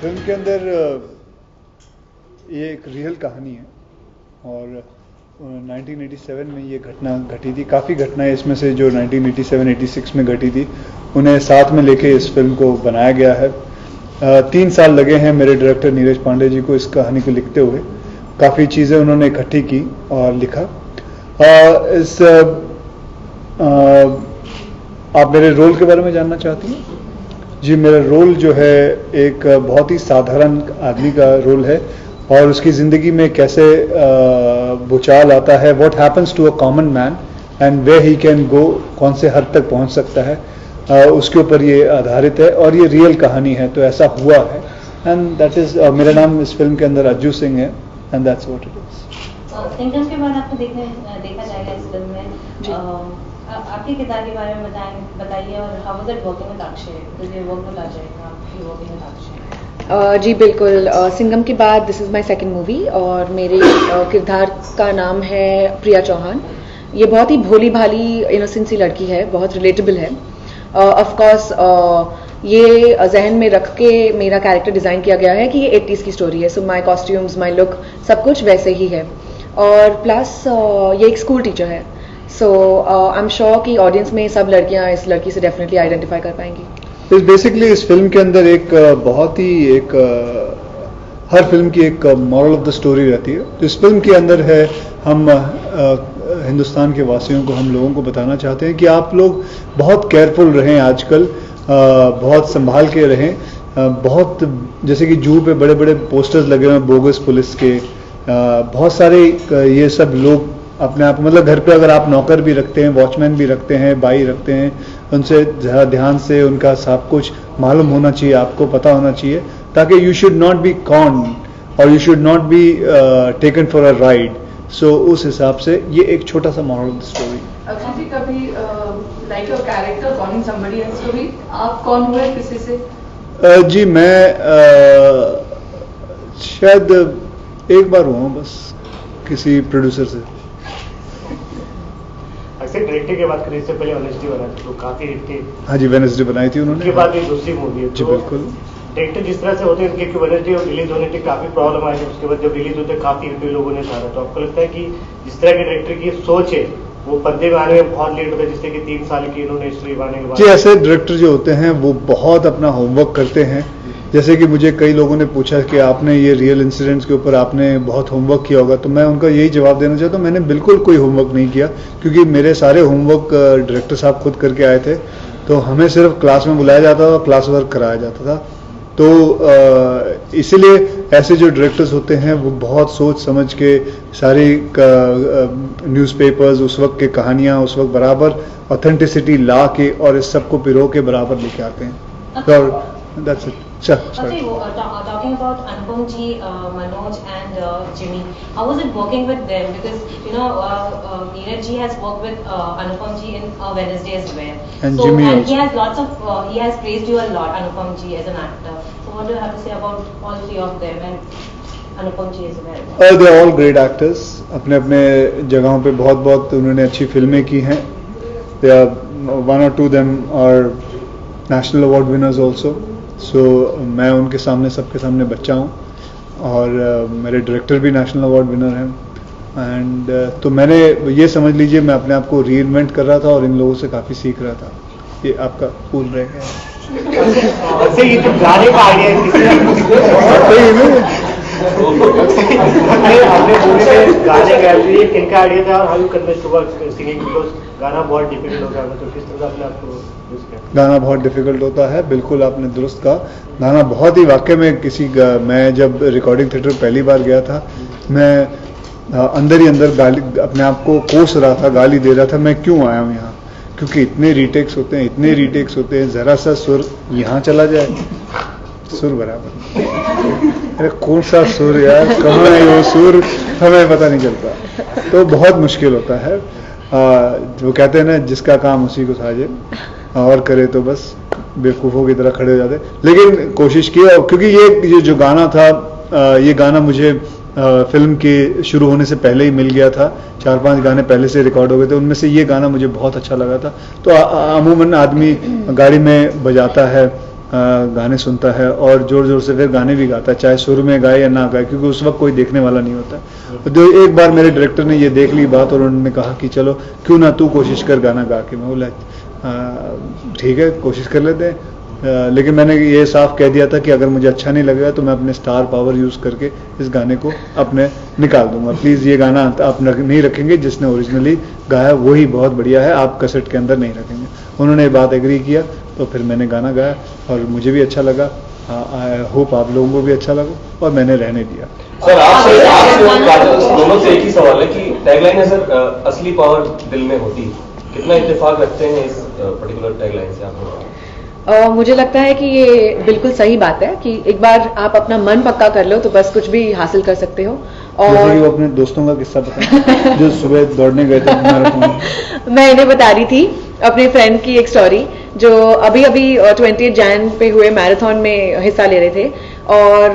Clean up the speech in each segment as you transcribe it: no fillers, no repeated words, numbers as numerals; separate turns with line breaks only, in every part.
Film के अंदर ये एक रियल कहानी है और 1987 में ये घटना घटी थी। काफ़ी घटनाएं इसमें से जो 1987-86 में घटी थी उन्हें साथ में लेके इस फिल्म को बनाया गया है। 3 साल लगे हैं मेरे डायरेक्टर नीरज पांडे जी को इस कहानी को लिखते हुए। काफ़ी चीज़ें उन्होंने इकट्ठी की और लिखा। आप मेरे रोल के बारे में जानना चाहती हैं? जी, मेरा रोल जो है एक बहुत ही साधारण आदमी का रोल है और उसकी ज़िंदगी में कैसे भूचाल आता है, what happens to a common man and way he can go, कौन से हद तक पहुंच सकता है, उसके ऊपर ये आधारित है और ये रियल कहानी है। तो ऐसा हुआ है एंड दैट इज़ मेरा नाम इस फिल्म के अंदर अज्जू सिंह है and that's what it is.
Singham के बाद आपको देखा जाएगा इस फिल्म में। आपके किरदार के बारे में बताइए और how was it working with Akshay, because you work with Ajay, आपकी वर्किंग विद अक्षय।
जी बिल्कुल, सिंघम के बाद this is my second movie और मेरे किरदार का नाम है प्रिया चौहान। ये बहुत ही भोली भाली इनोसेंट सी लड़की है, बहुत रिलेटेबल है। ऑफ कोर्स ये जहन में रख के मेरा कैरेक्टर डिज़ाइन किया गया है कि ये 80s की स्टोरी है, so my costumes, my look, सब कुछ वैसे ही है। और प्लस ये एक स्कूल टीचर है, सो आई एम श्योर कि ऑडियंस में सब लड़कियां इस लड़की से डेफिनेटली आइडेंटिफाई कर पाएंगी।
बेसिकली इस फिल्म के अंदर एक बहुत ही हर फिल्म की एक मॉरल ऑफ द स्टोरी रहती है। तो इस फिल्म के अंदर है हम हिंदुस्तान के वासियों को, हम लोगों को बताना चाहते हैं कि आप लोग बहुत केयरफुल रहें आजकल, बहुत संभाल के रहें। बहुत जैसे कि जू पे बड़े बड़े पोस्टर्स लगे हुए हैं बोगस पुलिस के, बहुत सारे ये सब लोग अपने आप, मतलब घर पे अगर आप नौकर भी रखते हैं, वॉचमैन भी रखते हैं, बाई रखते हैं, उनसे ज़रा ध्यान से उनका सब कुछ मालूम होना चाहिए, आपको पता होना चाहिए, ताकि you should not be con or you should not be taken for a ride. So उस हिसाब से ये एक छोटा सा moral of the story.
Akshay ji, कभी like your character calling somebody else, कभी आप कौन हुए किसी से?
जी मैं शायद एक बार हुआ हूँ बस, किसी प्रोड्यूसर से।
अक्सर डायरेक्टर की बात करें, इससे पहले वेडनेसडे बना थी तो काफी हिट थी।
हाँ जी, वेडनेसडे बनाई थी उन्होंने।
उसके बाद ये दूसरी मूवी है।
जी बिल्कुल।
डायरेक्टर जिस तरह से होते हैं, उनके वेडनेसडे रिलीज होने की काफी प्रॉब्लम आई थी, उसके बाद जब रिलीज होते काफी हिट हुई, लोगों ने सराहा। तो आपको लगता है कि जिस तरह के डायरेक्टर की सोच है वो पर्दे में आने में बहुत लेट होता है, जिससे कि 3 साल की इन्होंने इसलिए आने के बाद।
जी, ऐसे डायरेक्टर जो होते हैं वो बहुत अपना होमवर्क करते हैं। जैसे कि मुझे कई लोगों ने पूछा कि आपने ये रियल इंसिडेंट्स के ऊपर आपने बहुत होमवर्क किया होगा, तो मैं उनका यही जवाब देना चाहता हूँ, मैंने बिल्कुल कोई होमवर्क नहीं किया, क्योंकि मेरे सारे होमवर्क डायरेक्टर साहब खुद करके आए थे। तो हमें सिर्फ क्लास में बुलाया जाता था, क्लास वर्क कराया जाता था। तो इसीलिए ऐसे जो डायरेक्टर्स होते हैं वो बहुत सोच समझ के सारी न्यूज़पेपर्स, उस वक्त के कहानियाँ उस वक्त बराबर ऑथेंटिसिटी ला के और इस सबको पिरो के बराबर लेके आते हैं। और that's it.
Talking about Anupam ji, Manoj and Jimmy, how was it working with them? Because Neeraj ji has worked with Anupam ji in Wednesday as well.
And Jimmy also.
He has lots of he has praised you a lot, Anupam ji, as an actor. So what do you have to say about all 3 of them and Anupam ji as well?
They are all great actors. अपने अपने जगहों पे बहुत उन्होंने अच्छी फिल्में की हैं। They are 1 or 2 them are national award winners also. सो मैं उनके सामने, सबके सामने बच्चा हूँ और मेरे डायरेक्टर भी नेशनल अवार्ड विनर हैं। एंड तो मैंने ये समझ लीजिए मैं अपने आप को री इन्वेंट कर रहा था और इन लोगों से काफ़ी सीख रहा था। ये आपका फूल रह गया।
वैसे ये तो गाने का आइडिया गाने का ये किनका आइडिया था और how you convinced to work singing, because गाना बहुत डिफिकल्ट होता है, तो किस तरह अपने आप को यूज किया?
गाना बहुत डिफिकल्ट होता है, बिल्कुल आपने दुरुस्त कहा। गाना बहुत ही वाकई में मैं जब रिकॉर्डिंग थिएटर पहली बार गया था, मैं अंदर ही अंदर गाली, अपने आप को कोस रहा था, गाली दे रहा था, मैं क्यों आया हूँ यहाँ, क्योंकि इतने रीटेक्स होते हैं, जरा सा सुर यहाँ चला जाए, सुर बराबर, अरे कौन सा सुर यार, कहाँ है वो सुर, हमें पता नहीं चलता। तो बहुत मुश्किल होता है। जो कहते हैं ना, जिसका काम उसी को साझे, और करे तो बस बेवकूफ़ों की तरह खड़े हो जाते। लेकिन कोशिश की, और क्योंकि ये जो गाना था, ये गाना मुझे फिल्म के शुरू होने से पहले ही मिल गया था। 4-5 गाने पहले से रिकॉर्ड हो गए थे, उनमें से ये गाना मुझे बहुत अच्छा लगा था। तो अमूमन आदमी गाड़ी में बजाता है गाने सुनता है और जोर जोर से फिर गाने भी गाता है, चाहे सुर में गाए या ना गाए, क्योंकि उस वक्त कोई देखने वाला नहीं होता। तो एक बार मेरे डायरेक्टर ने ये देख ली बात और उन्होंने कहा कि चलो क्यों ना तू कोशिश कर गाना गा के। मैं बोला ठीक है, कोशिश कर लेते हैं। लेकिन मैंने ये साफ कह दिया था कि अगर मुझे अच्छा नहीं लगेगा तो मैं अपने स्टार पावर यूज करके इस गाने को अपने निकाल दूंगा। प्लीज ये गाना आप नहीं रखेंगे, जिसने ओरिजिनली गाया वही बहुत बढ़िया है, आप कैसेट के अंदर नहीं रखेंगे। उन्होंने ये बात एग्री किया, तो फिर मैंने गाना गाया और मुझे भी अच्छा लगा। आई होप आप लोगों को भी अच्छा लगा और मैंने रहने दिया।
सर आपसे दोनों से एक ही सवाल है कि टैगलाइन है सर, असली पावर दिल में होती है, कितना इत्तेफाक रखते हैं इस पर्टिकुलर टैगलाइन से आप?
मुझे लगता है कि ये बिल्कुल सही बात है कि एक बार आप अपना मन पक्का कर लो तो बस कुछ भी हासिल कर सकते हो। और
जैसे कि वो अपने दोस्तों का किस्सा बताया जो सुबह दौड़ने गए थे मैराथन।
मैं इन्हें बता रही थी अपने फ्रेंड की एक स्टोरी, जो अभी 28 जैन पे हुए मैराथन में हिस्सा ले रहे थे और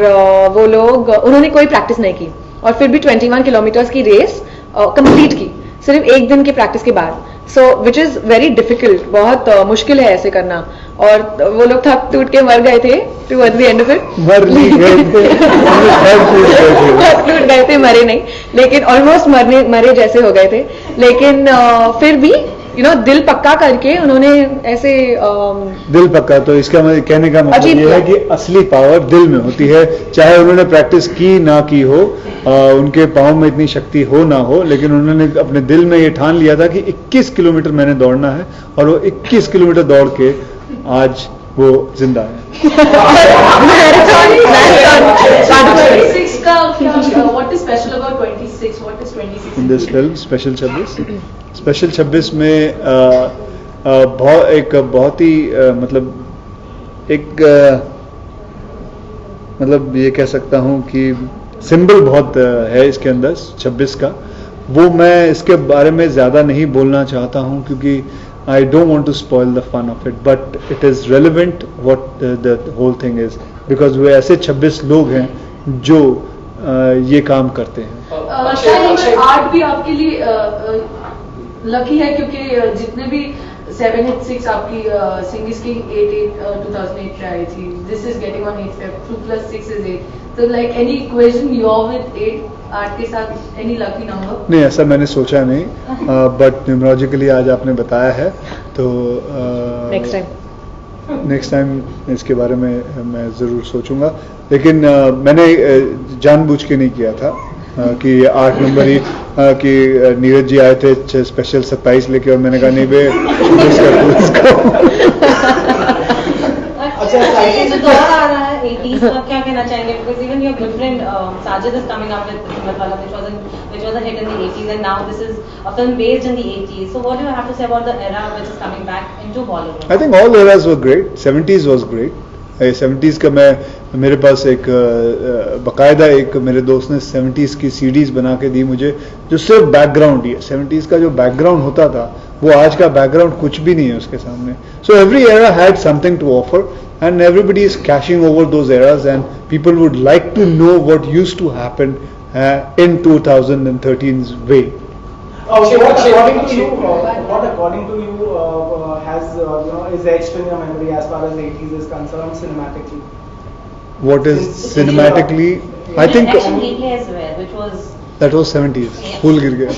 वो लोग, उन्होंने कोई प्रैक्टिस नहीं की और फिर भी 21 किलोमीटर्स की रेस कंप्लीट की सिर्फ एक दिन की प्रैक्टिस के बाद। सो विच इज वेरी डिफिकल्ट, बहुत मुश्किल है ऐसे करना। और वो लोग थक टूट के मर गए थे towards the end of it.
मर नहीं गए थे,
थक टूट गए थे, मरे नहीं, लेकिन ऑलमोस्ट मरे जैसे हो गए थे। लेकिन फिर भी दिल पक्का करके उन्होंने ऐसे
दिल पक्का, तो इसका कहने का मतलब ये है कि असली पावर दिल में होती है। चाहे उन्होंने प्रैक्टिस की ना की हो, उनके पाँव में इतनी शक्ति हो ना हो, लेकिन उन्होंने अपने दिल में ये ठान लिया था कि 21 किलोमीटर मैंने दौड़ना है और वो 21 किलोमीटर दौड़ के आज वो जिंदा है।
What is special about 26? What is 26?
In this film, special 26 में बहुत ही मतलब ये कह सकता हूँ कि सिंबल बहुत है इसके अंदर 26 का। वो मैं इसके बारे में ज़्यादा नहीं बोलना चाहता हूँ क्योंकि I don't want to spoil the fun of it, but it is relevant what the whole thing is, because वो ऐसे 26 लोग हैं जो ये काम करते हैं।
आर्ट भी आपके लिए लकी है क्योंकि जितने भी 786 आपकी सिंगिस की 2008 पे आई थी, this is getting on 8 Feb, 2 + 6 is 8, तो like any equation you are with 8 art के साथ, एनी लकी नंबर?
नहीं, ऐसा मैंने सोचा नहीं, बट न्यूमरोलॉजिकली आज आपने बताया है तो नेक्स्ट टाइम इसके बारे में मैं ज़रूर सोचूंगा। लेकिन मैंने जानबूझ के नहीं किया था कि 8 नंबर ही कि नीरज जी आए थे स्पेशल 27 लेके और मैंने कहा नहीं बे
अच्छा, ये जो दौर आ रहा है 80s का, क्या कहना चाहेंगे? Because even your good friend Sajid is coming up with Himatwala, which was a hit in the 80s, and now this is a film based in the 80s. So what do you have to say about the era which is coming back into Bollywood?
I think all eras were great. 70s was great. 70s का मेरे पास एक बाकायदा एक मेरे दोस्त ने 70s की CDs बना के दी मुझे, जो सिर्फ बैकग्राउंड ही है। 70s का जो बैकग्राउंड होता था वो आज का बैकग्राउंड कुछ भी नहीं है उसके सामने। So every era had something to offer and everybody is cashing over those eras and people would like to know what used to happen in 2013's way.
Okay, what according to you has is etched in your memory as far as 80s is concerned cinematically?
What is cinematically? I think
Action Gateway as well, which was
that was 70s. फूल गिर गया।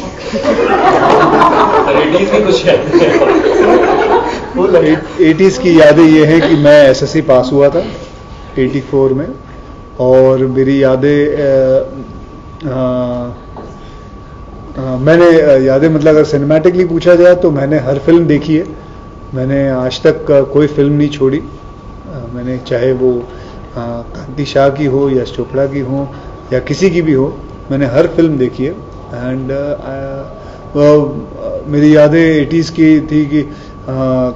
80s भी कुछ है।
80s की यादें ये हैं कि मैं SSC पास हुआ था 84 में और मेरी यादें मैंने यादें मतलब अगर सिनेमैटिकली पूछा जाए तो मैंने हर फिल्म देखी है। मैंने आज तक कोई फिल्म नहीं छोड़ी। मैंने चाहे वो कांति शाह की हो या चोपड़ा की हो या किसी की भी हो, मैंने हर फिल्म देखी है। एंड मेरी यादें 80s की थी कि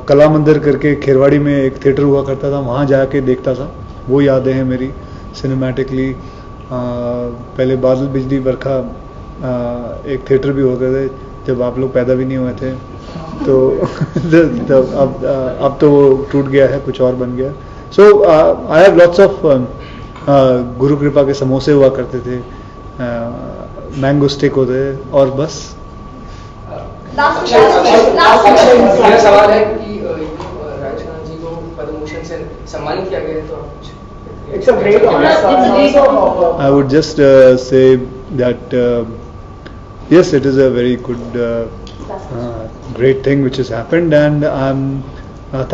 कला मंदिर करके खेरवाड़ी में एक थिएटर हुआ करता था, वहाँ जाके देखता था। वो यादें हैं मेरी सिनेमैटिकली। पहले बादल बिजली बरखा एक थिएटर भी होते थे जब आप लोग पैदा भी नहीं हुए थे, तो अब तो वो टूट गया है, कुछ और बन गया। सो आई हैव लॉट्स ऑफ गुरु कृपा के समोसे हुआ करते थे, मैंगो स्टिक होते और बस।
मेरा सवाल है कि राजेश खन्ना जी को पद्म भूषण से सम्मानित किया गया है, तो आप कुछ
It's a great honor.
It's a great honor.
I would just say that yes, it is a very good, great thing which has happened, and I'm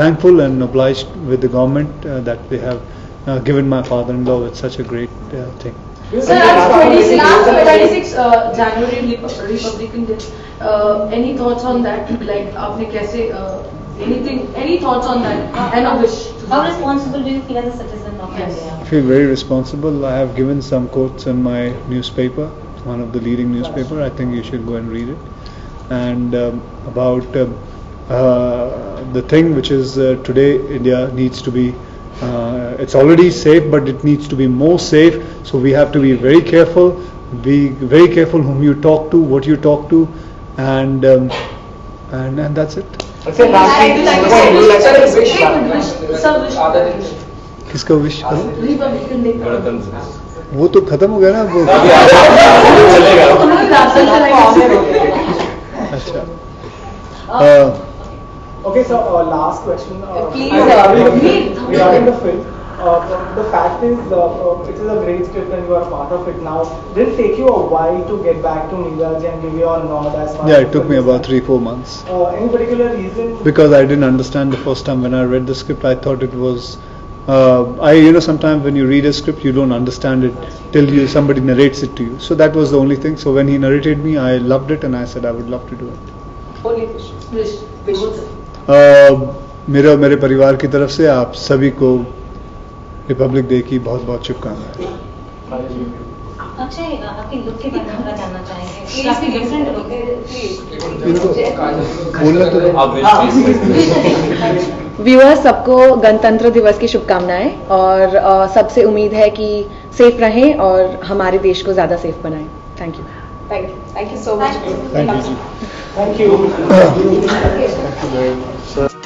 thankful and obliged with the government that they have given my father-in-law with such a great thing.
Sir, आज 26 January Republican Day. Any thoughts on that? Like आपने कैसे any thoughts on that? And a wish.
How responsible do you feel as a citizen of India?
I feel very responsible. I have given some quotes in my newspaper, one of the leading newspaper. I think you should go and read it. And about the thing which is today India needs to be, it's already safe, but it needs to be more safe. So we have to be very careful. Be very careful whom you talk to, what you talk to, and that's it. किसका wish करूं?
Republican Day.
वो तो खत्म हो गया ना वो। अच्छा।
Okay, so last question.
Please,
regarding the film, the fact is, it is a great script and you are part of it now. Did it take you a while to get back to Neeraj and give your nod as far
Yeah,
as
it took me about 3-4 months.
Any particular reason?
Because I didn't understand the first time when I read the script. I thought it was, sometimes when you read a script, you don't understand it till somebody narrates it to you. So that was the only thing. So when he narrated me, I loved it and I said I would love to do it.
Wish.
मेरे परिवार की तरफ से आप सभी को Republic day की बहुत बहुत शुभकामनाएं।
अक्षय, आपके लुक के बारे में थोड़ा जानना चाहेंगे। काफी डिफरेंट लुक है।
बोलना तो
व्यूअर्स, सबको गणतंत्र दिवस की शुभकामनाएं और सबसे उम्मीद है कि सेफ रहें और हमारे देश को ज्यादा सेफ बनाएं। Thank you
Thank you so much.
Thank you.
Thank you.
Thank you very much.